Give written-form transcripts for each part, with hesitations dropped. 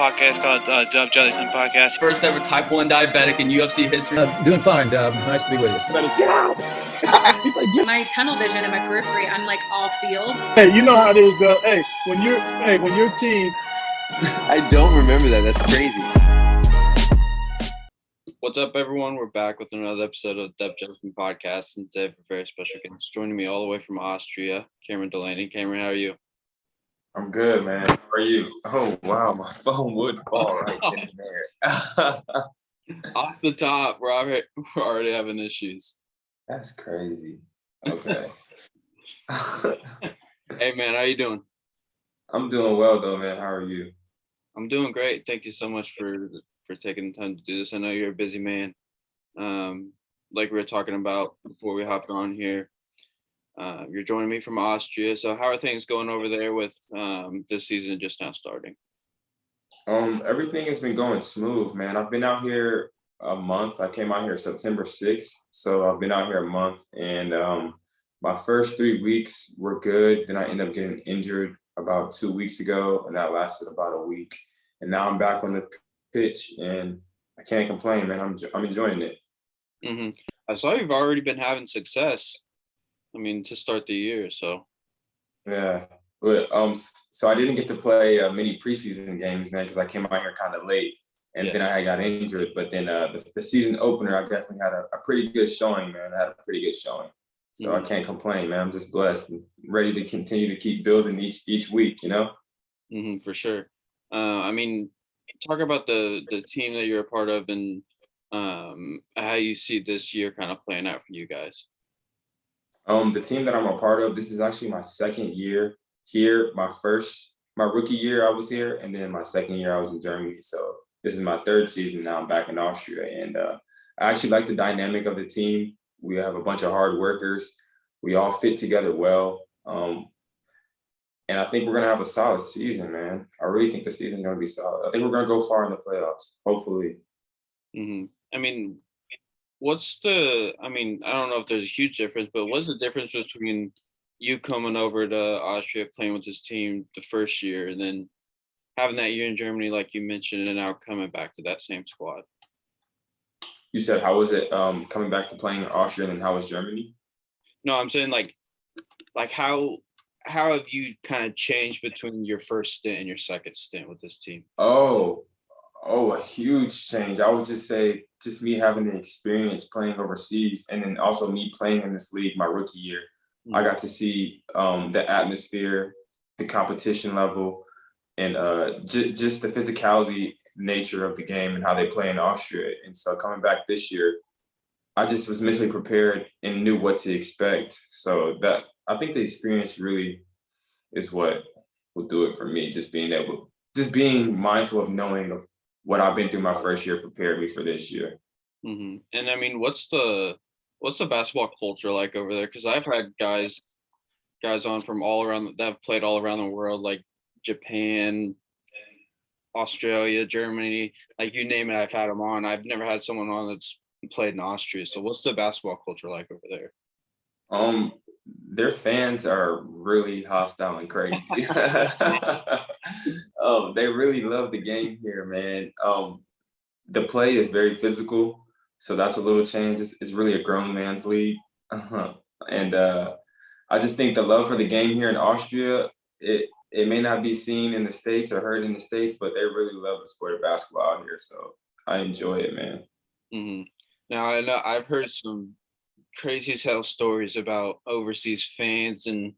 podcast called Jellison Podcast. First ever type 1 diabetic in UFC history. Doing fine, Dub. Nice to be with you. Get out! He's like, yeah. My tunnel vision and my periphery, I'm like off field. Hey, you know how it is, though. Hey, when your team. I don't remember that. That's crazy. What's up, everyone? We're back with another episode of the Jellison Podcast, and today for a very special guest joining me all the way from Austria, Cameron DeLaney. Cameron, how are you? I'm good, man. How are you? Oh, wow. My phone would fall right in there. Off the top, we're already having issues. That's crazy. Okay. Hey, man, how you doing? I'm doing well, though, man. How are you? I'm doing great. Thank you so much for taking the time to do this. I know you're a busy man. Like we were talking about before we hopped on here, you're joining me from Austria. So how are things going over there with this season just now starting? Everything has been going smooth, man. I've been out here a month. I came out here September 6th. So I've been out here a month, and my first 3 weeks were good. Then I ended up getting injured about 2 weeks ago, and that lasted about a week. And now I'm back on the pitch, and I can't complain, man. I'm enjoying it. Mm-hmm. I saw you've already been having success. I mean, to start the year, so. Yeah, but so I didn't get to play many preseason games, man, because I came out here kind of late, and then I got injured. But then the season opener, I definitely had a pretty good showing, man. I had a pretty good showing, so I can't complain, man. I'm just blessed and ready to continue to keep building each week, you know. For sure. I mean, talk about the team that you're a part of and how you see this year kind of playing out for you guys. The team that I'm a part of, this is actually my second year here. My rookie year I was here, and then my second year I was in Germany. So this is my third season now. I'm back in Austria, and I actually like the dynamic of the team. We have a bunch of hard workers. We all fit together well. And I think we're going to have a solid season, man. I really think the season's going to be solid. I think we're going to go far in the playoffs, hopefully. Mm-hmm. I mean, I don't know if there's a huge difference, but what's the difference between you coming over to Austria, playing with this team the first year, and then having that year in Germany, like you mentioned, and now coming back to that same squad? You said, how was it coming back to playing in Austria, and how was Germany? No, I'm saying like how have you kind of changed between your first stint and your second stint with this team? Oh, a huge change. I would just say just me having the experience playing overseas, and then also me playing in this league my rookie year. Mm-hmm. I got to see the atmosphere, the competition level, and just the physicality nature of the game and how they play in Austria. And so coming back this year, I just was mentally prepared and knew what to expect. So that I think the experience really is what will do it for me. Just being mindful of knowing of what I've been through my first year prepared me for this year. Mm-hmm. And I mean, what's the basketball culture like over there? Because I've had guys on from all around that have played all around the world, like Japan, Australia, Germany, like you name it, I've had them on. I've never had someone on that's played in Austria. So what's the basketball culture like over there? Their fans are really hostile and crazy. They really love the game here, man. The play is very physical, so that's a little change. It's really a grown man's league. And I just think the love for the game here in Austria, it may not be seen in the States or heard in the States, but they really love the sport of basketball out here. So I enjoy it, man. Mm-hmm. Now, I know I've heard some crazy as hell stories about overseas fans and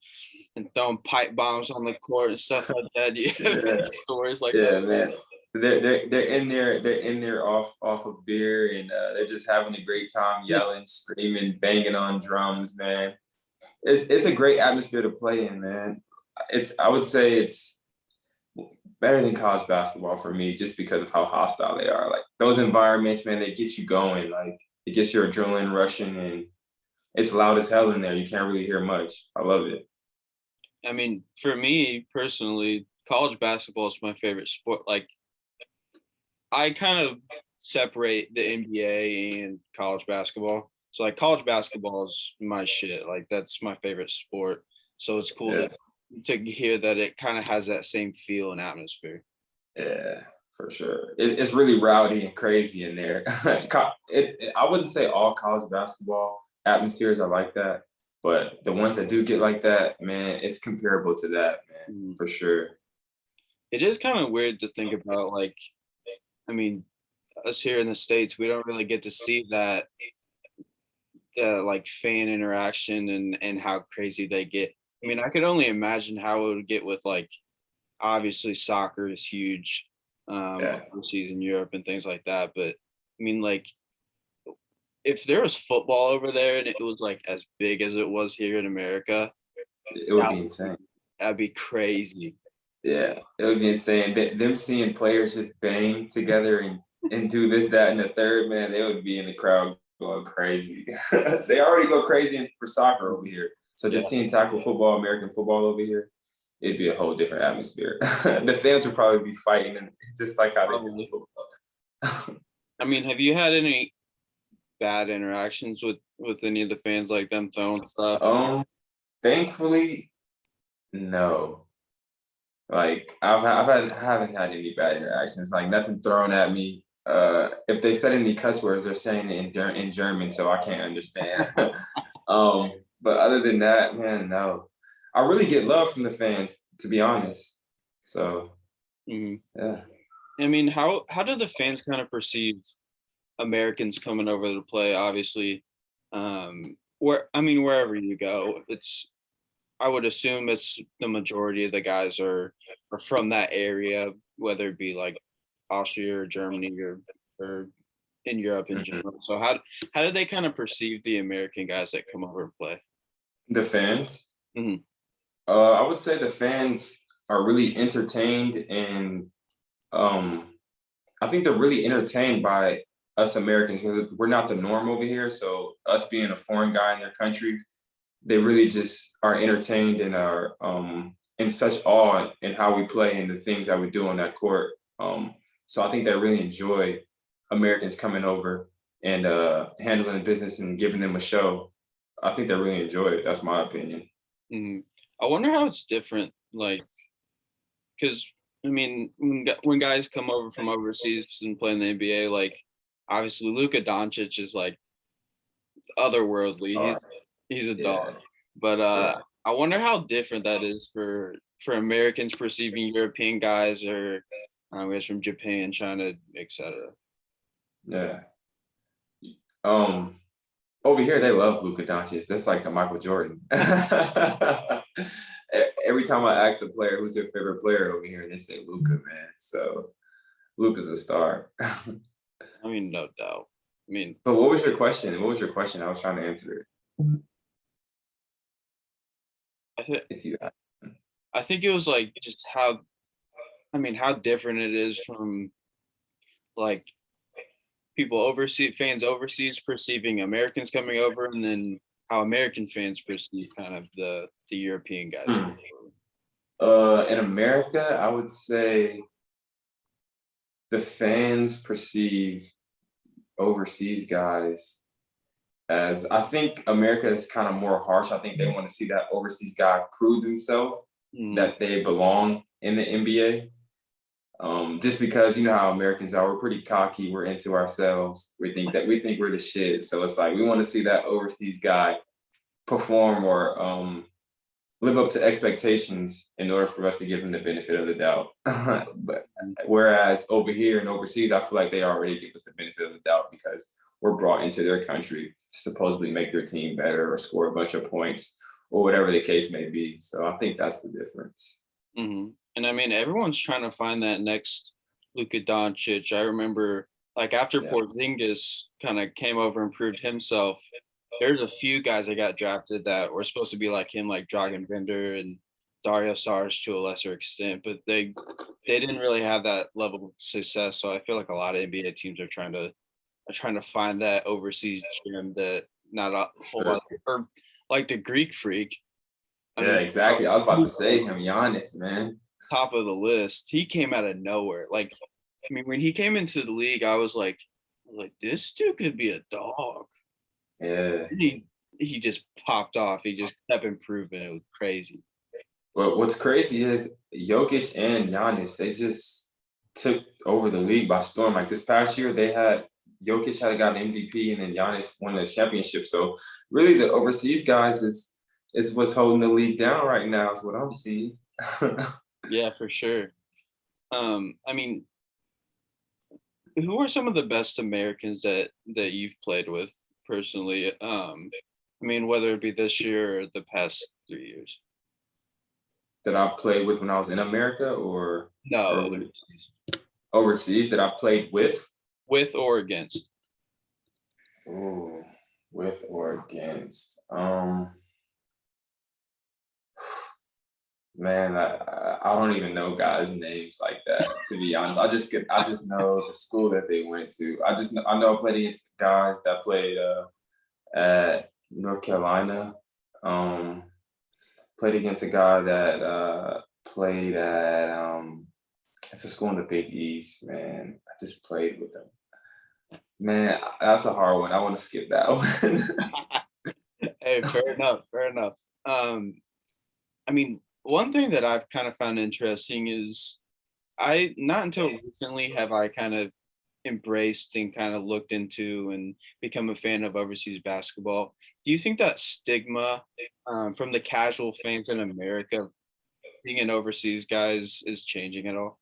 throwing pipe bombs on the court and stuff like that. Yeah. Stories like that. Yeah, man. They're in there off of beer, and they're just having a great time, yelling, screaming, banging on drums, man. It's a great atmosphere to play in, man. I would say it's better than college basketball for me, just because of how hostile they are. Like those environments, man, they get you going. Like it gets your adrenaline rushing, and it's loud as hell in there. You can't really hear much. I love it. I mean, for me personally, college basketball is my favorite sport. Like, I kind of separate the NBA and college basketball. So, like, college basketball is my shit. Like, that's my favorite sport. So it's cool to hear that it kind of has that same feel and atmosphere. Yeah, for sure. It's really rowdy and crazy in there. I wouldn't say all college basketball atmospheres are like that, but the ones that do get like that, man, it's comparable to that, man, for sure. It is kind of weird to think about, like, I mean, us here in the States, we don't really get to see that like fan interaction and how crazy they get. I mean, I could only imagine how it would get with, like, obviously soccer is huge overseas in Europe and things like that. But I mean, like, if there was football over there and it was like as big as it was here in America, it would be insane. That'd be crazy. Yeah, it would be insane. Them seeing players just bang together and do this, that, and the third, man, they would be in the crowd going crazy. They already go crazy for soccer over here. So just seeing tackle football, American football over here, it'd be a whole different atmosphere. The fans would probably be fighting, and just like how they do with football. I mean, have you had any bad interactions with any of the fans, like them throwing stuff? Thankfully, no. Like I haven't had any bad interactions. Like nothing thrown at me. If they said any cuss words, they're saying it in German, so I can't understand. But other than that, man, no. I really get love from the fans, to be honest. So, yeah. I mean, how do the fans kind of perceive Americans coming over to play? Obviously, wherever you go, I would assume it's the majority of the guys are from that area, whether it be like Austria or Germany or in Europe in general. So how do they kind of perceive the American guys that come over and play? The fans? I would say the fans are really entertained, and I think they're really entertained by us Americans because we're not the norm over here. So us being a foreign guy in their country, they really just are entertained and are in such awe in how we play and the things that we do on that court. So I think they really enjoy Americans coming over and handling the business and giving them a show. I think they really enjoy it. That's my opinion. I wonder how it's different, like, because I mean, when guys come over from overseas and play in the NBA, like, obviously Luka Doncic is like otherworldly. He's a dog. But I wonder how different that is for Americans perceiving European guys or guys from Japan, China, etc. Yeah. Over here, they love Luka Doncic. That's like the Michael Jordan. Every time I ask a player who's their favorite player over here, they say Luka, man. So Luka's a star. I mean, no doubt. I mean, but what was your question? I was trying to answer it. I think it was like just how different it is from like fans overseas perceiving Americans coming over, and then how American fans perceive kind of the European guys. In America, I would say the fans perceive overseas guys as, I think America is kind of more harsh. I think they want to see that overseas guy prove themselves that they belong in the NBA. Just because you know how Americans are, we're pretty cocky, we're into ourselves. We think we're the shit. So it's like we want to see that overseas guy perform or live up to expectations in order for us to give him the benefit of the doubt. But whereas over here and overseas, I feel like they already give us the benefit of the doubt because we're brought into their country to supposedly make their team better or score a bunch of points or whatever the case may be. So I think that's the difference. And I mean, everyone's trying to find that next Luka Doncic. I remember, like, after Porzingis kind of came over and proved himself, there's a few guys that got drafted that were supposed to be like him, like Dragan Bender and Dario Saric to a lesser extent, but they didn't really have that level of success. So I feel like a lot of NBA teams are trying to find that overseas gem that not a whole lot, or like the Greek Freak. I mean, exactly. I was about to say him, Giannis, man. Top of the list. He came out of nowhere. Like, I mean, when he came into the league, I was like, this dude could be a dog. Yeah. He just popped off. He just kept improving. It was crazy. Well, what's crazy is Jokic and Giannis, took over the league by storm. Like this past year, Jokic had gotten MVP, and then Giannis won the championship. So really, the overseas guys is what's holding the league down right now. Is what I'm seeing. Yeah, for sure. I mean, who are some of the best Americans that you've played with personally? I mean, whether it be this year or the past 3 years. That I played with when I was in America, or overseas. Overseas that I played with or against. Oh, with or against. Man, I don't even know guys' names like that, to be honest. I just know the school that they went to. I know I played against guys that played at North Carolina. Played against a guy that played at it's a school in the Big East, man. I just played with them. Man, that's a hard one. I want to skip that one. Hey, fair enough. I mean, one thing that I've kind of found interesting is not until recently have I kind of embraced and kind of looked into and become a fan of overseas basketball. Do you think that stigma from the casual fans in America being an overseas guys is changing at all?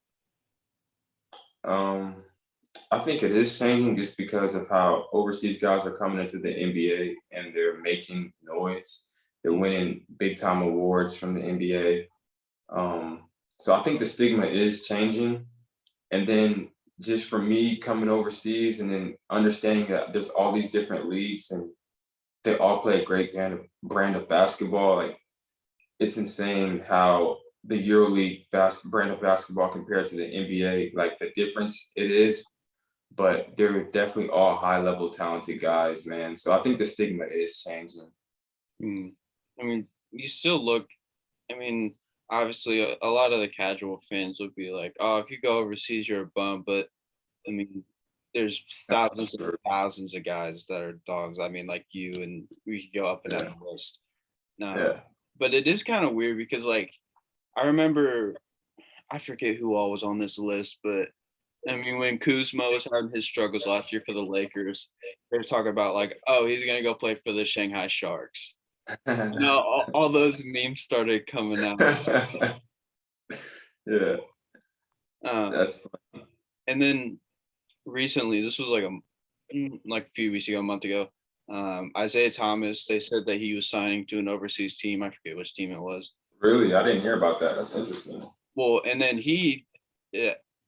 I think it is changing just because of how overseas guys are coming into the NBA and they're making noise. They're winning big time awards from the NBA. So I think the stigma is changing. And then just for me coming overseas and then understanding that there's all these different leagues and they all play a great brand of basketball. Like, it's insane how the EuroLeague brand of basketball compared to the NBA, like the difference it is. But they're definitely all high-level talented guys, man. So I think the stigma is changing. I mean, you still look, I mean, obviously a lot of the casual fans would be like, oh, if you go overseas, you're a bum. But, I mean, there's thousands and thousands of guys that are dogs. I mean, like you, and we could go up and down the list. But it is kind of weird because, like, I remember, I forget who all was on this list, but I mean, when Kuzma was having his struggles last year for the Lakers, they were talking about like, oh, he's going to go play for the Shanghai Sharks. All those memes started coming out. Yeah. That's funny. And then recently, this was like a few weeks ago, a month ago, Isaiah Thomas, they said that he was signing to an overseas team. I forget which team it was. Really? I didn't hear about that. That's interesting. Well, and then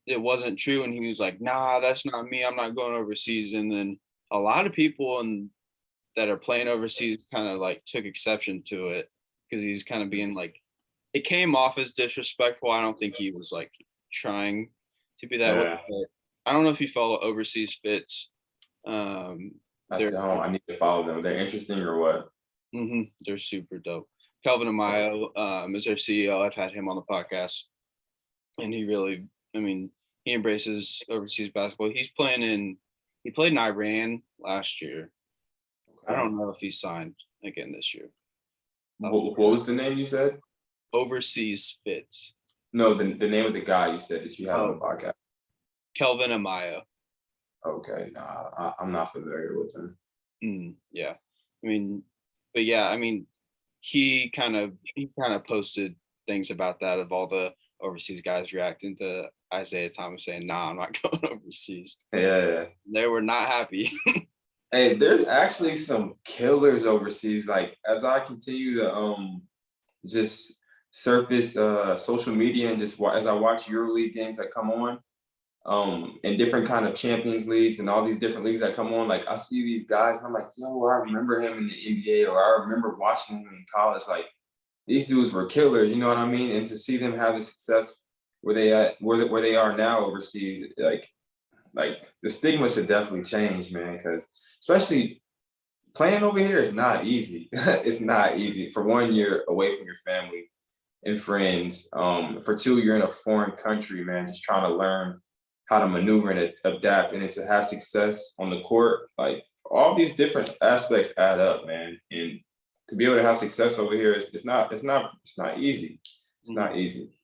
it wasn't true. And he was like, nah, that's not me. I'm not going overseas. And then a lot of people that are playing overseas kind of like took exception to it because he was kind of being like, it came off as disrespectful. I don't think he was like trying to be that way. But I don't know if you follow Overseas Fits. I don't. I need to follow them. They're interesting or what? They're super dope. Calvin Amayo is their CEO. I've had him on the podcast. And he really, I mean, he embraces overseas basketball. He played in Iran last year. I don't know if he signed again this year. What was the name you said? Overseas Fits. No, the name of the guy you said that you had on the podcast. Kelvin Amayo. Okay, nah, I'm not familiar with him. Yeah, I mean, but yeah, I mean, he kind of posted things about that of all the overseas guys reacting to Isaiah Thomas saying, "Nah, I'm not going overseas." Yeah. They were not happy. Hey, there's actually some killers overseas. Like, as I continue to just surface social media and just as I watch EuroLeague games that come on, and different kind of Champions Leagues and all these different leagues that come on, like I see these guys and I'm like, yo, I remember him in the NBA, or I remember watching him in college. Like, these dudes were killers, you know what I mean? And to see them have the success where they are now overseas, like the stigma should definitely change, man, because especially playing over here is not easy. It's not easy. For one, you're away from your family and friends. For two, you're in a foreign country, man, just trying to learn how to maneuver and adapt and to have success on the court. Like, all these different aspects add up, man. And to be able to have success over here, it's not easy. It's not easy.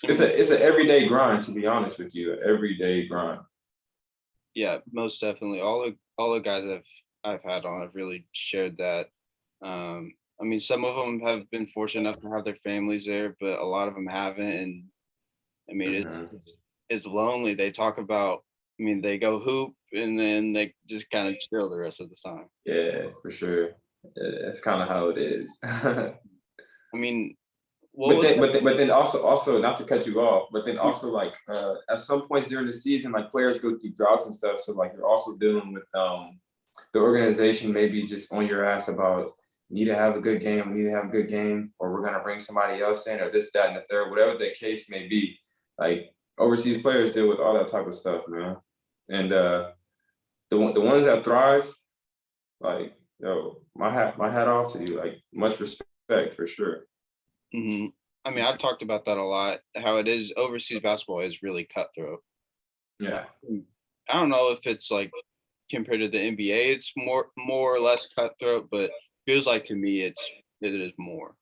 it's an everyday grind, to be honest with you, an everyday grind. Yeah, most definitely. All the guys I've had on have really shared that. I mean, some of them have been fortunate enough to have their families there, but a lot of them haven't. And I mean, it's lonely. They talk about, I mean, they go hoop and then they just kind of chill the rest of the time. Yeah, for sure. Yeah, that's kind of how it is. I mean, but then also not to cut you off, but then also like at some points during the season, like players go through droughts and stuff. So like you're also dealing with the organization maybe just on your ass about need to have a good game, or we're gonna bring somebody else in, or this, that, and the third, whatever the case may be. Like overseas players deal with all that type of stuff, man. And the ones that thrive, like, yo, my hat off to you. Like, much respect for sure. Mm-hmm. I mean, I've talked about that a lot, how it is overseas basketball is really cutthroat. Yeah. I don't know if it's like compared to the NBA, it's more or less cutthroat, but feels like to me it is more.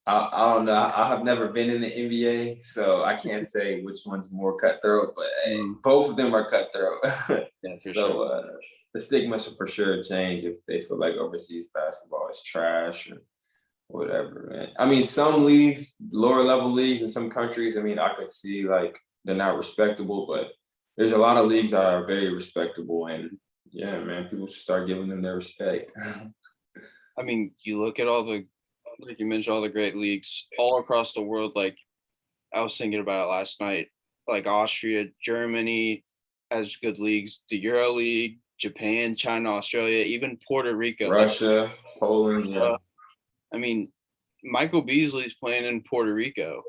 I don't know. I have never been in the NBA, so I can't say which one's more cutthroat, but hey, both of them are cutthroat. Yeah, for so sure. The stigma should for sure change if they feel like overseas basketball is trash or whatever, man. I mean, some leagues, lower level leagues in some countries, I mean, I could see like they're not respectable, but there's a lot of leagues that are very respectable, and yeah, man, people should start giving them their respect. I mean, you look at all the, like you mentioned, all the great leagues all across the world. Like I was thinking about it last night, like Austria, Germany has good leagues, the Euro League, Japan, China, Australia, even Puerto Rico, Russia, like, Poland. Yeah. I mean, Michael Beasley's playing in Puerto Rico.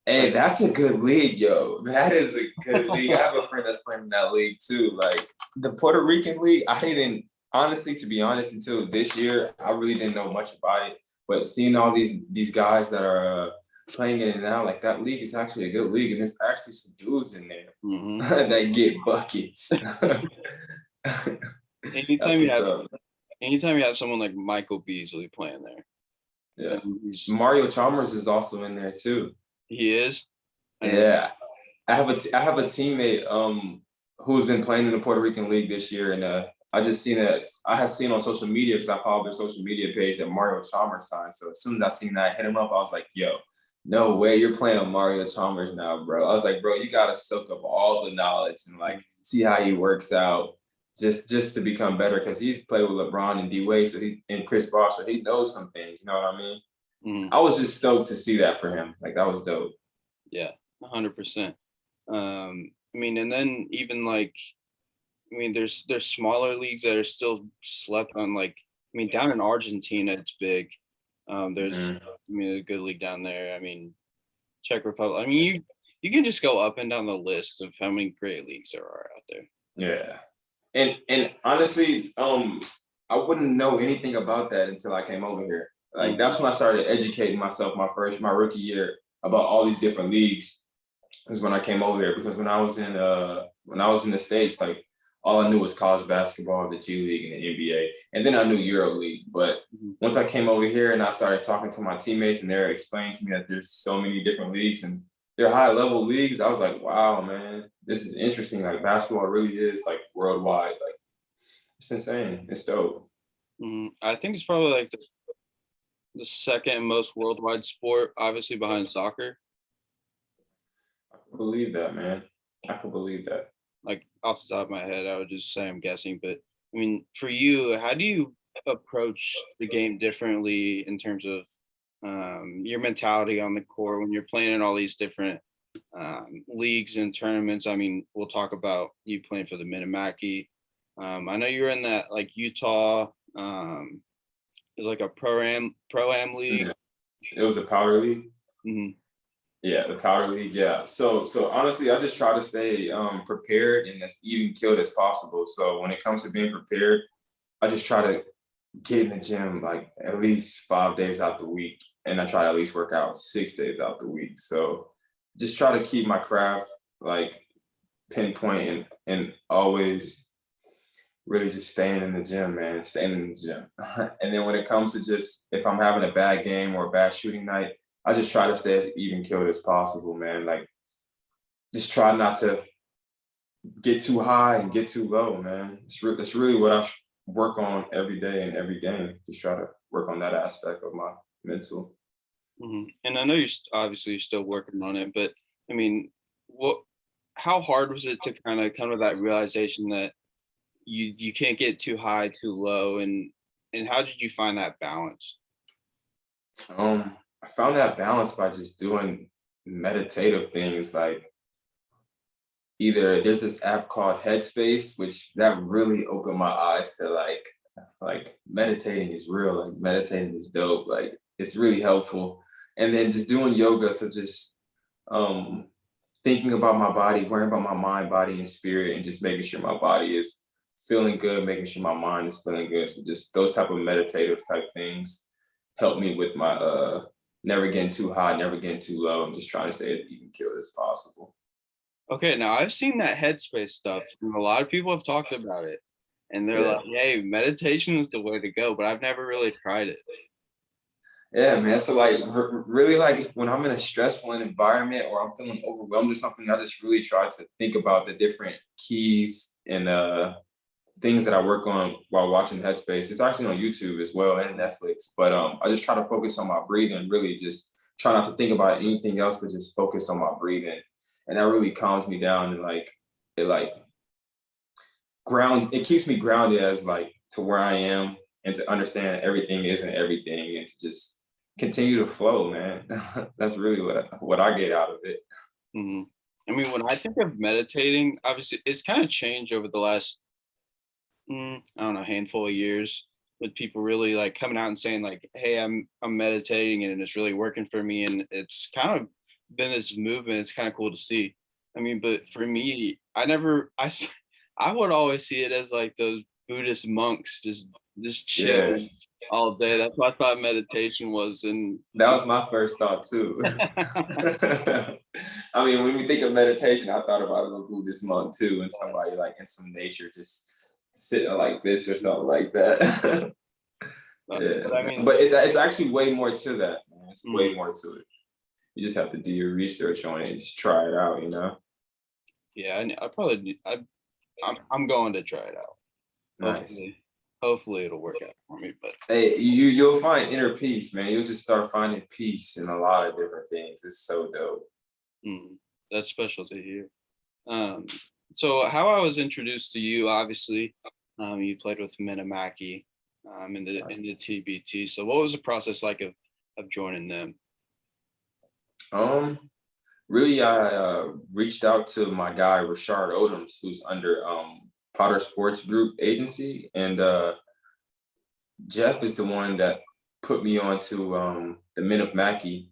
Hey, that's a good league, yo. That is a good league. I have a friend that's playing in that league too. Like the Puerto Rican league, I didn't, honestly, to be honest, until this year, I really didn't know much about it. But seeing all these guys that are playing in it now, like that league is actually a good league, and there's actually some dudes in there that get buckets. Anytime you have someone like Michael Beasley playing there. Yeah. Mario Chalmers is also in there too. He is? Yeah. I have a teammate who's been playing in the Puerto Rican League this year, and I just seen it. I have seen on social media, because I followed their social media page, that Mario Chalmers signed. So as soon as I seen that, I hit him up. I was like, yo, no way you're playing on Mario Chalmers now, bro. I was like, bro, you got to soak up all the knowledge and like see how he works out just to become better, because he's played with LeBron and D-Wade and Chris Bosh, so he knows some things, you know what I mean? I was just stoked to see that for him. Like, that was dope. Yeah, 100%. I mean, and then even like, I mean, there's smaller leagues that are still slept on. Like, I mean, down in Argentina, it's big. There's, I mean, a good league down there. I mean, Czech Republic. I mean, you can just go up and down the list of how many great leagues there are out there. Yeah, and honestly, I wouldn't know anything about that until I came over here. Like that's when I started educating myself my rookie year about all these different leagues. Was when I came over here, because when I was in the States, like all I knew was college basketball, the G League, and the NBA, and then I knew Euro League. But once I came over here and I started talking to my teammates, and they're explaining to me that there's so many different leagues and they're high level leagues, I was like, wow, man, this is interesting. Like basketball really is like worldwide. Like it's insane. It's dope. I think it's probably like the second most worldwide sport, obviously behind soccer. I can believe that, man. I can believe that. Like off the top of my head, I would just say I'm guessing. But I mean, for you, how do you approach the game differently in terms of your mentality on the court when you're playing in all these different leagues and tournaments? I mean, we'll talk about you playing for the Men of Mackey. I know you were in that like Utah. It was like a pro-am league. It was a powder league. Yeah, the powder league. Yeah. So honestly, I just try to stay prepared and as even killed as possible. So when it comes to being prepared, I just try to get in the gym like at least 5 days out the week, and I try to at least work out 6 days out the week. So just try to keep my craft like pinpoint and always really just staying in the gym, man, staying in the gym. And then when it comes to just if I'm having a bad game or a bad shooting night, I just try to stay as even keeled as possible, man. Like, just try not to get too high and get too low, man. It's really what I work on every day and every game. Just try to work on that aspect of my mental. And I know obviously you're still working on it, but I mean, how hard was it to kind of come to that realization that you can't get too high, too low, and how did you find that balance? I found that balance by just doing meditative things. Like, either there's this app called Headspace, which that really opened my eyes to like meditating is real, like meditating is dope, like it's really helpful. And then just doing yoga, so just thinking about my body, worrying about my mind, body, and spirit, and just making sure my body is feeling good, making sure my mind is feeling good. So just those type of meditative type things help me with my never getting too high, never getting too low, and just trying to stay as even keeled as possible. Okay, now I've seen that Headspace stuff, and a lot of people have talked about it, and they're like, "Hey, meditation is the way to go," but I've never really tried it. Yeah, man. So like, really, like when I'm in a stressful environment or I'm feeling overwhelmed or something, I just really try to think about the different keys and things that I work on while watching Headspace. It's actually on YouTube as well and Netflix. But I just try to focus on my breathing. Really, just try not to think about anything else, but just focus on my breathing. And that really calms me down, and it grounds. It keeps me grounded as like to where I am, and to understand everything isn't everything, and to just continue to flow, man. That's really what I get out of it. I mean, when I think of meditating, obviously it's kind of changed over the last I don't know, handful of years, with people really like coming out and saying like, "Hey, I'm meditating and it's really working for me," and it's kind of been this movement. It's kind of cool to see. I mean, but for me, I would always see it as like those Buddhist monks just chilling all day. That's what I thought meditation was, and that was my first thought too. I mean, when we think of meditation, I thought about a Buddhist monk too, and somebody like in some nature just sitting like this or something like that. But it's actually way more to that, man. It's way more to it. You just have to do your research on it and just try it out, you know? Yeah, I'm going to try it out. Nice. Hopefully it'll work out for me. But hey, you'll find inner peace, man. You'll just start finding peace in a lot of different things. It's so dope. That's special to hear. So how I was introduced to you, obviously, you played with Men of Mackey in the TBT. So what was the process like of joining them? Really, I reached out to my guy Rashard Odoms, who's under Potter Sports Group Agency, and Jeff is the one that put me onto the Men of Mackey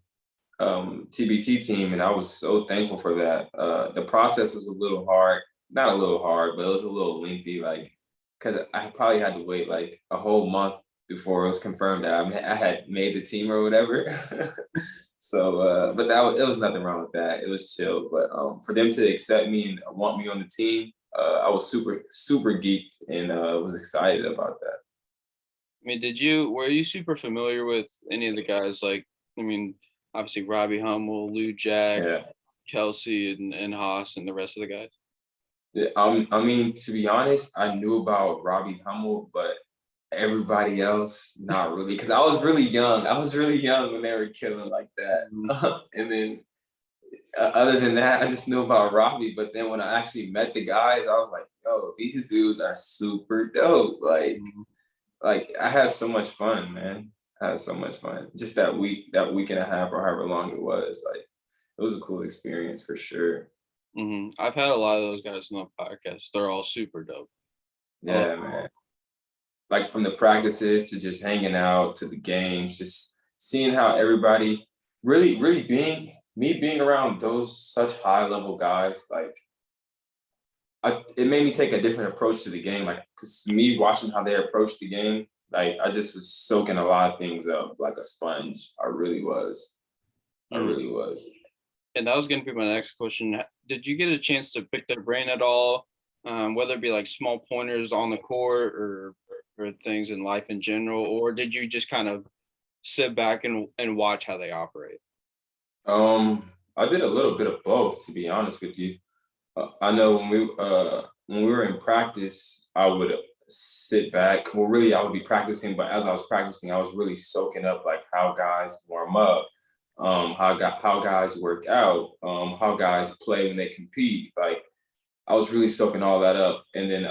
TBT team, and I was so thankful for that. The process was a little hard, not a little hard, but it was a little lengthy, like, because I probably had to wait like a whole month before it was confirmed that I had made the team or whatever. So, but it was nothing wrong with that. It was chill. But for them to accept me and want me on the team, I was super geeked and was excited about that. I mean, were you super familiar with any of the guys? Like, I mean, obviously Robbie Hummel, Lou Jack, Kelsey, and Haas, and the rest of the guys. Yeah, I mean, to be honest, I knew about Robbie Hummel, but everybody else, not really, because I was really young. I was really young when they were killing like that. And then other than that, I just knew about Robbie. But then when I actually met the guys, I was like, yo, these dudes are super dope. Like I had so much fun, man. I had so much fun. Just that week and a half or however long it was, like it was a cool experience for sure. I've had a lot of those guys on the podcast. They're all super dope. Yeah, man. Like from the practices to just hanging out to the games, just seeing how everybody really being around those such high level guys, like it made me take a different approach to the game. Like, cause me watching how they approach the game, like I just was soaking a lot of things up like a sponge. I really was. And that was going to be my next question. Did you get a chance to pick their brain at all? Whether it be like small pointers on the court or things in life in general, or did you just kind of sit back and watch how they operate? I did a little bit of both, to be honest with you. I know when we were in practice, I would sit back. Well, really, I would be practicing, but as I was practicing, I was really soaking up like how guys warm up, how guys work out, how guys play when they compete. Like I was really soaking all that up, and then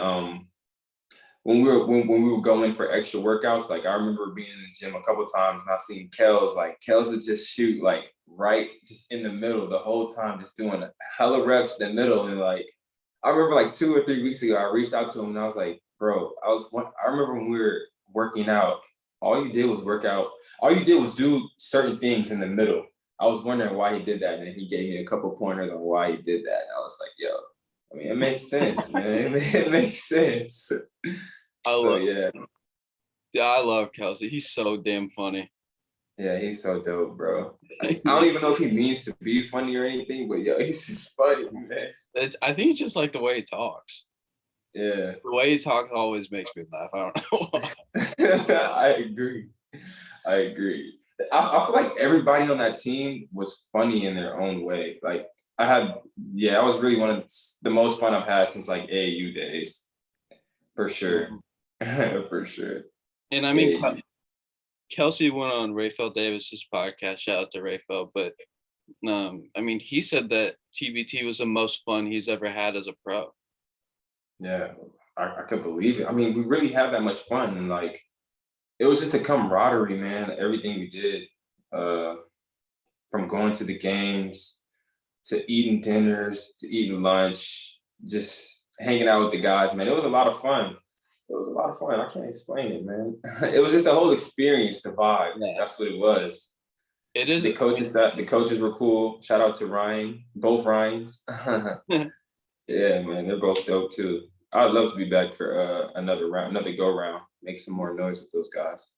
when we were going for extra workouts, like I remember being in the gym a couple times and I seen Kels would just shoot like right just in the middle the whole time, just doing a hella reps in the middle. And like I remember like 2 or 3 weeks ago, I reached out to him and I was like, bro, I remember when we were working out, all you did was work out, all you did was do certain things in the middle. I was wondering why he did that, and he gave me a couple pointers on why he did that. And I was like, yo, I mean, it makes sense, man. It makes sense. So Yeah, I love Kelsey. He's so damn funny. yeah, he's so dope, bro. I don't even know if he means to be funny or anything, but yo, he's just funny, man. I think it's just like the way he talks. Yeah, The way he talks always makes me laugh. I don't know why. I agree. I feel like everybody on that team was funny in their own way. Like I was really one of the most fun I've had since like AAU days, for sure. For sure. And I mean, Kelsey went on Raphael Davis's podcast. Shout out to Raphael. But I mean, he said that TBT was the most fun he's ever had as a pro. Yeah, I could believe it. I mean, we really had that much fun, and like it was just a camaraderie, man. Everything we did, from going to the games to eating dinners to eating lunch, just hanging out with the guys, man. It was a lot of fun. It was a lot of fun. I can't explain it, man. It was just the whole experience, the vibe. Yeah. That's what it was. It is. The coaches were cool. Shout out to Ryan, both Ryans. Yeah, man, they're both dope too. I'd love to be back for another go round. Make some more noise with those guys.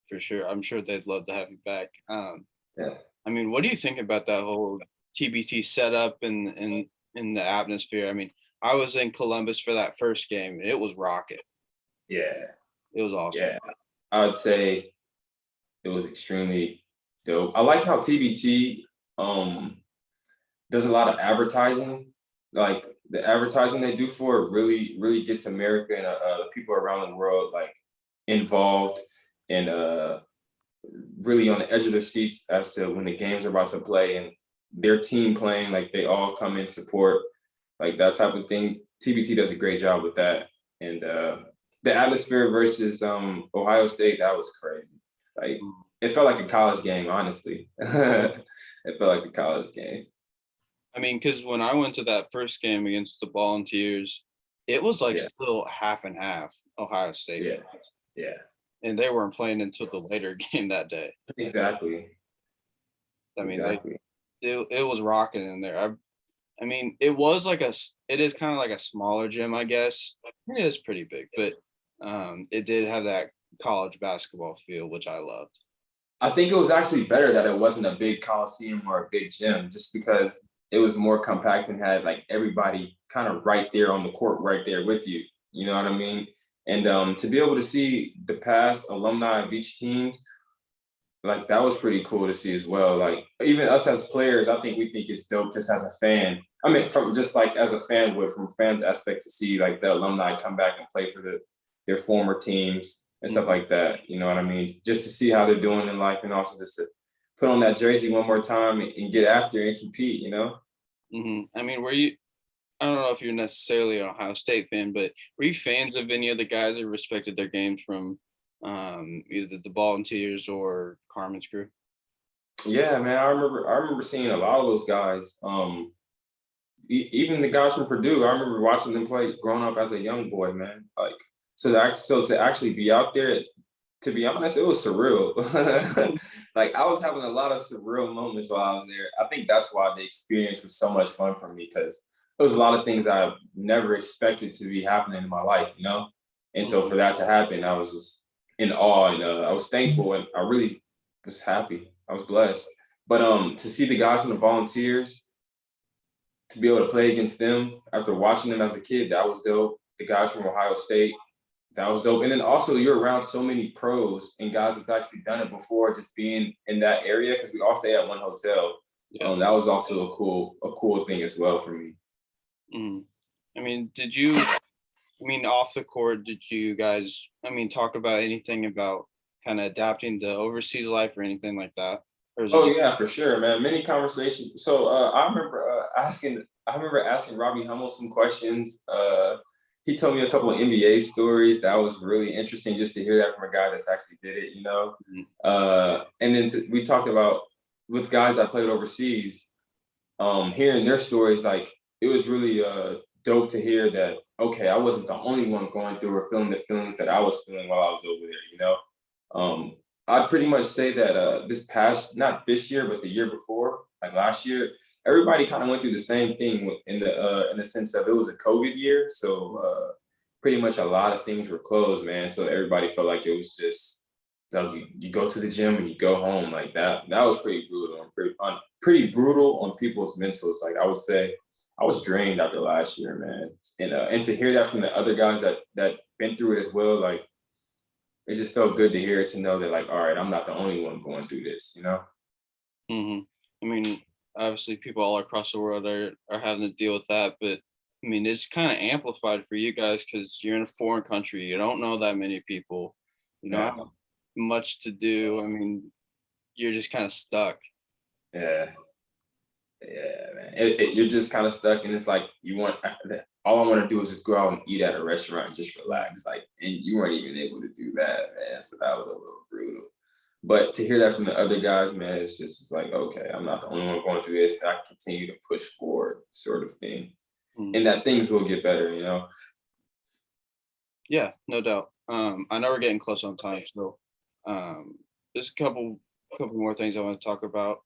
For sure. I'm sure they'd love to have you back. Yeah. I mean, what do you think about that whole TBT setup and in the atmosphere? I mean, I was in Columbus for that first game, and it was rocket. Yeah. It was awesome. Yeah. I would say it was extremely dope. I like how TBT does a lot of advertising. Like the advertising they do for it really gets America and the people around the world like involved and really on the edge of their seats as to when the games are about to play and their team playing, like they all come in support, like that type of thing. TBT does a great job with that. And the atmosphere versus Ohio State, that was crazy. Like it felt like a college game, honestly. It felt like a college game. I mean, because when I went to that first game against the Volunteers, it was like still half and half Ohio State. Yeah. And they weren't playing until the later game that day. Exactly. I mean, it was rocking in there. I mean, it is kind of like a smaller gym, I guess. It is pretty big, but it did have that college basketball feel, which I loved. I think it was actually better that it wasn't a big coliseum or a big gym, just because it was more compact and had like everybody kind of right there on the court, right there with you. You know what I mean? And to be able to see the past alumni of each team, like that was pretty cool to see as well. Like even us as players, I think we think it's dope just as a fan. I mean, from just like as a fan would, from fans aspect, to see like the alumni come back and play for their former teams and stuff like that. You know what I mean? Just to see how they're doing in life, and also just to put on that jersey one more time and get after and compete, you know? I mean, I don't know if you're necessarily an Ohio State fan, but were you fans of any of the guys that respected their games from either the Volunteers or Carmen's crew? Yeah, man, I remember seeing a lot of those guys. Even the guys from Purdue, I remember watching them play growing up as a young boy, man. Like, so to actually be out there, to be honest, it was surreal. Like I was having a lot of surreal moments while I was there. I think that's why the experience was so much fun for me, because there was a lot of things I never expected to be happening in my life, you know? And so for that to happen, I was just in awe, and I was thankful, and I really was happy. I was blessed. But to see the guys from the Volunteers, to be able to play against them after watching them as a kid, that was dope. The guys from Ohio State, that was dope. And then also you're around so many pros and guys that's actually done it before, just being in that area, because we all stay at one hotel. Yeah. That was also a cool thing as well for me. Mhm. I mean, off the court, did you guys, talk about anything about kind of adapting to overseas life or anything like that? Or is it Oh yeah, for sure, man. Many conversations. So I remember asking Robbie Hummel some questions. He told me a couple of NBA stories that was really interesting just to hear that from a guy that's actually did it, you know. And then we talked about with guys that played overseas, hearing their stories. Like it was really dope to hear that. Okay, I wasn't the only one going through or feeling the feelings that I was feeling while I was over there, you know. I'd pretty much say that not this year, but the year before, like last year, everybody kind of went through the same thing in the sense of it was a COVID year. So pretty much a lot of things were closed, man. So everybody felt like it was just like you go to the gym and you go home like that. That was pretty brutal pretty brutal on people's mentals. Like I would say I was drained after last year, man. And to hear that from the other guys that been through it as well, like it just felt good to hear it, to know that like, all right, I'm not the only one going through this, you know? Obviously people all across the world are having to deal with that, but it's kind of amplified for you guys because you're in a foreign country. You don't know that many people. You don't have much to do. You're just kind of stuck. Yeah. Yeah, man. You're just kind of stuck, and it's like all I want to do is just go out and eat at a restaurant and just relax. Like, and you weren't even able to do that, man. So that was a little brutal. But to hear that from the other guys, man, it's like, okay, I'm not the only one going through this. And I continue to push forward, sort of thing, and that things will get better, you know. Yeah, no doubt. I know we're getting close on time, so there's a couple more things I want to talk about.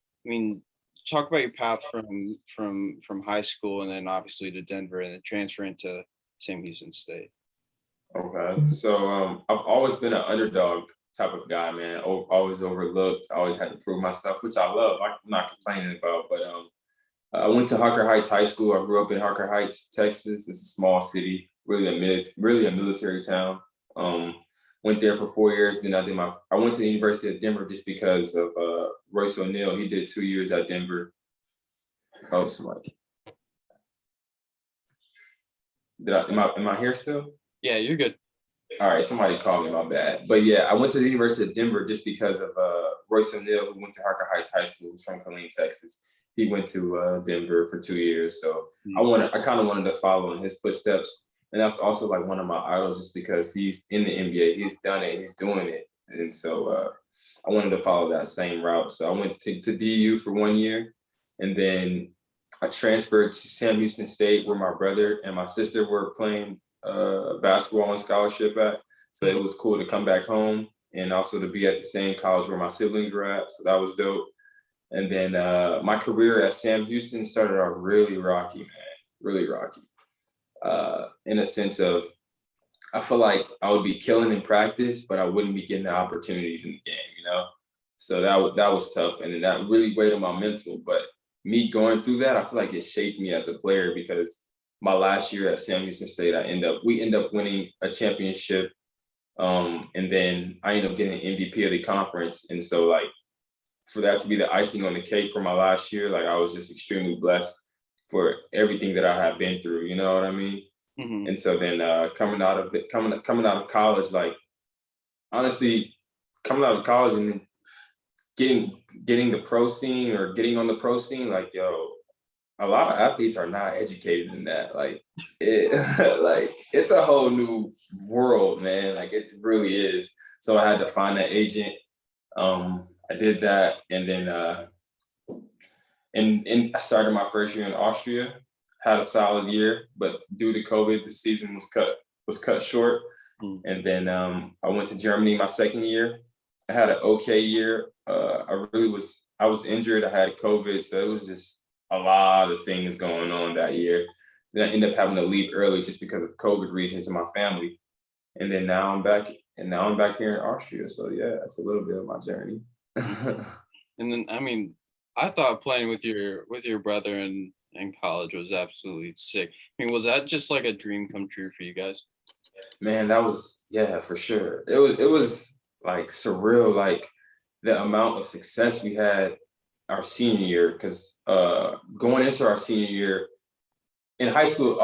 Talk about your path from high school and then obviously to Denver and then transferring to Sam Houston State. Okay, so I've always been an underdog type of guy, man. Always overlooked. Always had to prove myself, which I love. I'm not complaining about. But I went to Harker Heights High School. I grew up in Harker Heights, Texas. It's a small city, really a military town. Went there for 4 years. Then I went to the University of Denver just because of Royce O'Neal. He did 2 years at Denver. Oh, somebody. Am I here still? Yeah, you're good. All right, somebody called me, my bad. But yeah, I went to the University of Denver just because of Royce O'Neal, who went to Harker Heights High School, from Killeen, Texas. He went to Denver for 2 years. So I kind of wanted to follow in his footsteps. And that's also like one of my idols, just because he's in the NBA, he's done it, he's doing it. And so I wanted to follow that same route. So I went to DU for 1 year, and then I transferred to Sam Houston State, where my brother and my sister were playing basketball on scholarship at. So it was cool to come back home and also to be at the same college where my siblings were at. So that was dope. And then my career at Sam Houston started out really rocky, man, really rocky. In a sense of, I feel like I would be killing in practice, but I wouldn't be getting the opportunities in the game, you know? So that was tough. And then that really weighed on my mental. But me going through that, I feel like it shaped me as a player, because my last year at Sam Houston State, we end up winning a championship. And then I ended up getting MVP of the conference. And so like, for that to be the icing on the cake for my last year, like I was just extremely blessed for everything that I have been through, you know what I mean? And so then coming out of college, like honestly, coming out of college and then getting the pro scene or getting on the pro scene, like, yo, a lot of athletes are not educated in that. Like like it's a whole new world, man. Like it really is. So I had to find an agent. I did that, and then and I started my first year in Austria. Had a solid year, but due to COVID, the season was cut short. And then I went to Germany my second year. I had an okay year. I was injured. I had COVID, so it was just a lot of things going on that year. Then I ended up having to leave early just because of COVID reasons in my family. And then now I'm back here in Austria. So yeah, that's a little bit of my journey. And then I thought playing with your brother in college was absolutely sick. Was that just like a dream come true for you guys? Man, that was, yeah, for sure. It was like surreal, like the amount of success we had. our senior year, because going into our senior year in high school,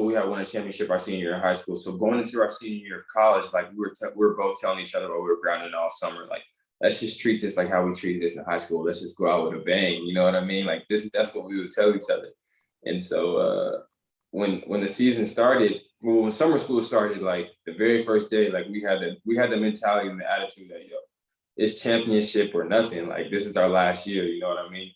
we had won a championship our senior year in high school. So going into our senior year of college, like we were both telling each other, we were grounding all summer, like, let's just treat this like how we treated this in high school. Let's just go out with a bang. You know what I mean? Like that's what we would tell each other. And so when the season started, when summer school started, like the very first day, like we had the mentality and the attitude that, it's championship or nothing. Like this is our last year, you know what I mean?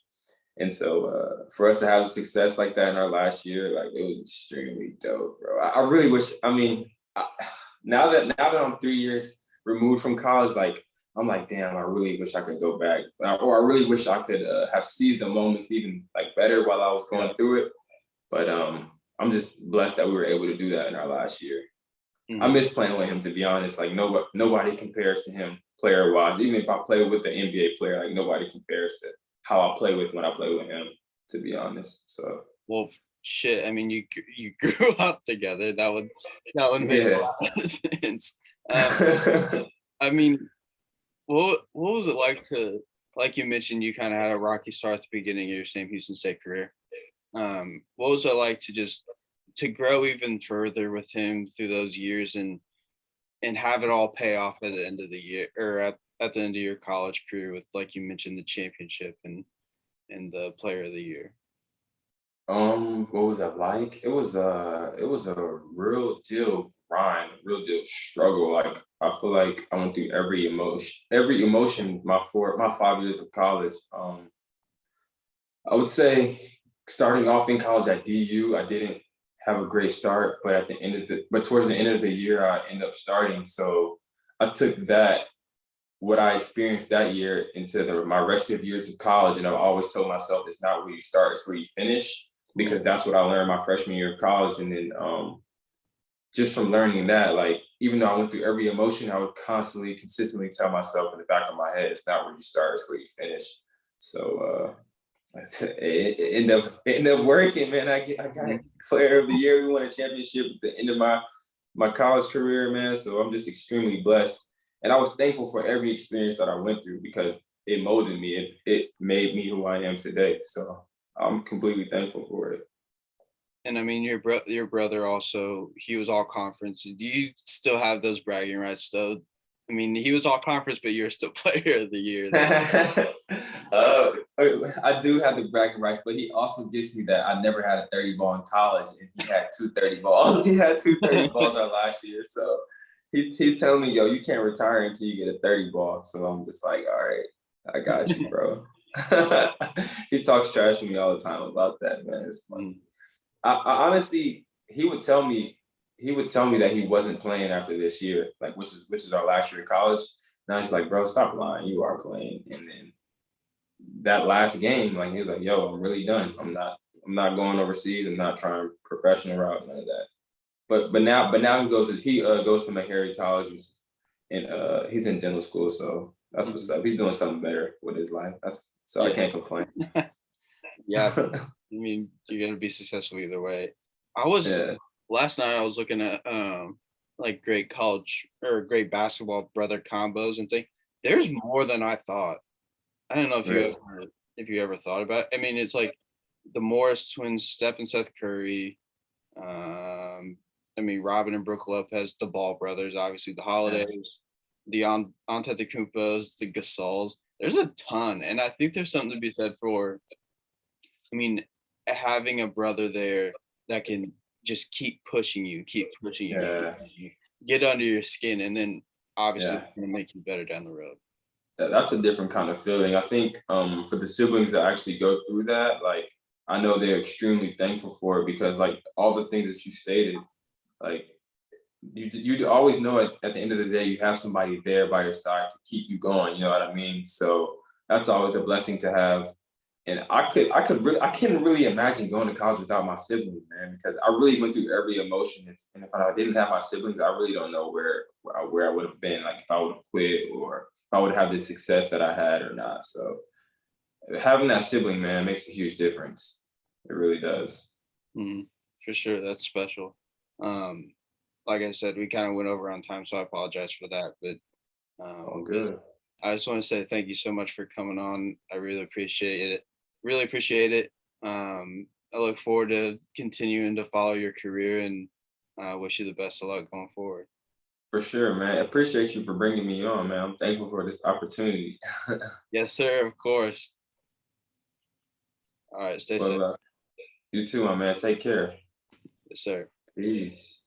And so for us to have success like that in our last year, like it was extremely dope, bro. I really wish, now that I'm 3 years removed from college, like I'm like, damn, I really wish I could go back. Or I really wish I could have seized the moments even like better while I was going through it. But I'm just blessed that we were able to do that in our last year. Mm-hmm. I miss playing with him, to be honest. Like nobody compares to him player wise. Even if I play with the NBA player, like nobody compares to how I play with when I play with him, to be honest. So well, shit. I mean, you grew up together. That would make a lot of sense. I mean, what was it like to, like you mentioned, you kind of had a rocky start at the beginning of your Sam Houston State career. What was it like to grow even further with him through those years and have it all pay off at the end of the year, or at the end of your college career with, like you mentioned, the championship and the player of the year? What was that like? It was a real deal grind, real deal struggle. Like I feel like I went through every emotion my 5 years of college. I would say starting off in college at DU, I didn't have a great start, but towards the end of the year, I ended up starting. So I took what I experienced that year into my rest of years of college. And I've always told myself, it's not where you start, it's where you finish, because that's what I learned my freshman year of college. And then just from learning that, like, even though I went through every emotion, I would consistently tell myself in the back of my head, it's not where you start, it's where you finish. So it ended up working, man. I got player of the year. We won a championship at the end of my college career, man. So I'm just extremely blessed. And I was thankful for every experience that I went through, because it molded me. It made me who I am today. So I'm completely thankful for it. And I mean, your brother also, he was all conference. Do you still have those bragging rights though? I mean, he was all conference, but you're still player of the year. I do have the bragging rights, but he also gives me that I never had a 30 ball in college, and he had 2 30 balls. He had 2 30 balls our last year. So he's telling me, yo, you can't retire until you get a 30 ball. So I'm just like, all right, I got you, bro. He talks trash to me all the time about that, man. It's funny. I honestly, he would tell me that he wasn't playing after this year, like which is our last year of college. And I was like, bro, stop lying. You are playing. And then that last game, like he was like, yo, I'm really done. I'm not going overseas. I'm not trying professional route, none of that. But now he goes to Meharry College, and he's in dental school. So that's what's up. He's doing something better with his life. I can't complain. Yeah. I mean, you're gonna be successful either way. Last night I was looking at like great college or great basketball brother combos and things. There's more than I thought. I don't know if you ever thought about it. I mean, it's like the Morris twins, Steph and Seth Curry. I mean, Robin and Brooke Lopez, the Ball brothers, obviously the Holidays, the Antetokounmpos, the Gasols. There's a ton, and I think there's something to be said for, I mean, having a brother there that can just keep pushing you, get under your skin, and then obviously it's going to make you better down the road. That's a different kind of feeling. I think for the siblings that actually go through that, like, I know they're extremely thankful for it, because like all the things that you stated, like you always know at the end of the day, you have somebody there by your side to keep you going. You know what I mean? So that's always a blessing to have. And I couldn't really imagine going to college without my siblings, man, because I really went through every emotion. And if I didn't have my siblings, I really don't know where I would have been, like if I would have quit or if I would have the success that I had or not. So having that sibling, man, makes a huge difference. It really does. For sure. That's special. Like I said, we kind of went over on time, so I apologize for that. But all good. I just want to say thank you so much for coming on. I really appreciate it. Really appreciate it. I look forward to continuing to follow your career, and wish you the best of luck going forward. For sure, man. I appreciate you for bringing me on, man. I'm thankful for this opportunity. Yes, sir. Of course. All right. Stay safe. Well, you too, my man. Take care. Yes, sir. Peace.